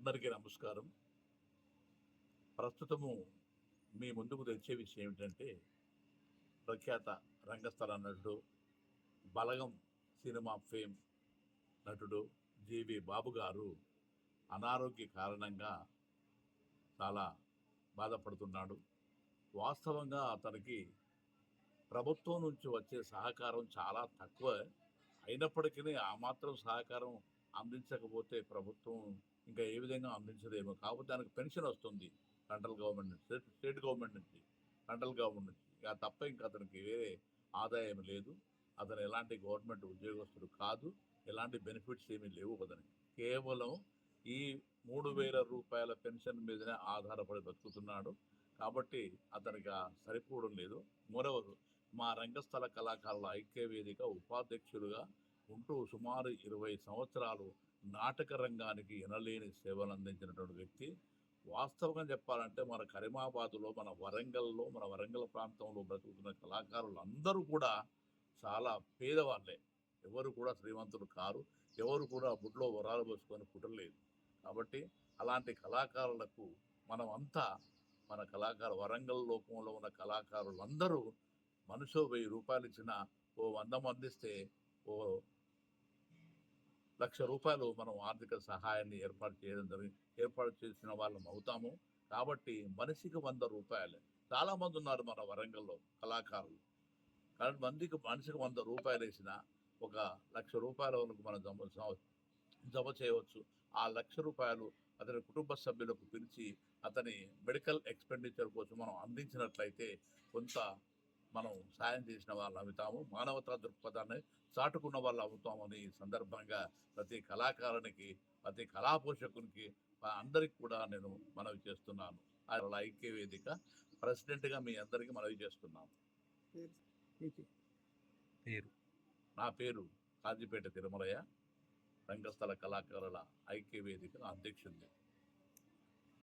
అందరికీ నమస్కారం. ప్రస్తుతము మీ ముందుకు తెచ్చే విషయం ఏమిటంటే, ప్రఖ్యాత రంగస్థల నటుడు, 'బలగం' సినిమా ఫేమ్ నటుడు 'జీవి బాబు' గారు అనారోగ్య కారణంగా చాలా బాధపడుతున్నాడు. వాస్తవంగా అతనికి ప్రభుత్వం నుంచి వచ్చే సహకారం చాలా తక్కువ. అయినప్పటికీ ఆ మాత్రం సహకారం అందించకపోతే ప్రభుత్వం ఇంకా ఏ విధంగా అందించదేమో. కాకపోతే దానికి పెన్షన్ వస్తుంది సెంట్రల్ గవర్నమెంట్ నుంచి, స్టేట్ గవర్నమెంట్ నుంచి, సెంట్రల్ గవర్నమెంట్ నుంచి. ఇక తప్ప ఇంకా అతనికి వేరే ఆదాయం లేదు. అతను ఎలాంటి గవర్నమెంట్ ఉద్యోగస్తుడు కాదు. ఎలాంటి బెనిఫిట్స్ ఏమీ లేవు అతనికి. కేవలం ఈ రూ. 3,000 పెన్షన్ మీదనే ఆధారపడి బతుకుతున్నాడు. కాబట్టి అతనికి సరిపోవడం లేదు. మోరవర్ మా రంగస్థల కళాకారుల ఐక్య వేదిక ఉపాధ్యక్షులుగా ఉంటూ సుమారు 20 సంవత్సరాలు నాటక రంగానికి ఎనలేని సేవలు అందించినటువంటి వ్యక్తి. వాస్తవంగా చెప్పాలంటే మన కరీమాబాద్‌లో, మన వరంగల్‌లో, మన వరంగల్ ప్రాంతంలో బ్రతుకుతున్న కళాకారులందరూ కూడా చాలా పేదవాళ్ళే. ఎవరు కూడా శ్రీమంతులు కారు. ఎవరు కూడా బుడ్లో వరాలు పోసుకొని పుట్టలేదు. కాబట్టి అలాంటి కళాకారులకు మనమంతా మన వరంగల్ లోకంలో ఉన్న కళాకారులందరూ మనిషో రూ. 1000 ఇచ్చినా, ఓ 100 మందిస్తే ఓ రూ. 1,00,000 మనం ఆర్థిక సహాయాన్ని ఏర్పాటు చేసిన వాళ్ళం అవుతాము. కాబట్టి మనిషికి రూ. 100. చాలా మంది ఉన్నారు మన వరంగల్‌లో కళాకారులు. కానీ మనిషికి రూ. 100 వేసినా ఒక రూ. 1,00,000 వరకు మనం జమ చేయవచ్చు. ఆ రూ. 1,00,000 అతని కుటుంబ సభ్యులకు పిలిచి అతని మెడికల్ ఎక్స్‌పెండిచర్ కోసం మనం అందించినట్లయితే కొంత మనం సాయం చేసిన వాళ్ళం అవుతాము. మానవతా దృక్పథాన్ని చాటుకున్న వాళ్ళు అవుతామని ఈ సందర్భంగా ప్రతి కళాకారునికి, ప్రతి కళా పోషకునికి అందరికి కూడా నేను మనవి చేస్తున్నాను. వాళ్ళ ఐక్య వేదిక ప్రెసిడెంట్‌గా మీ అందరికీ మనవి చేస్తున్నాను. పేరు నా పేరు కాజీపేట తిరుమలయ్య. రంగస్థల కళాకారుల ఐక్య వేదిక అధ్యక్షుడిని.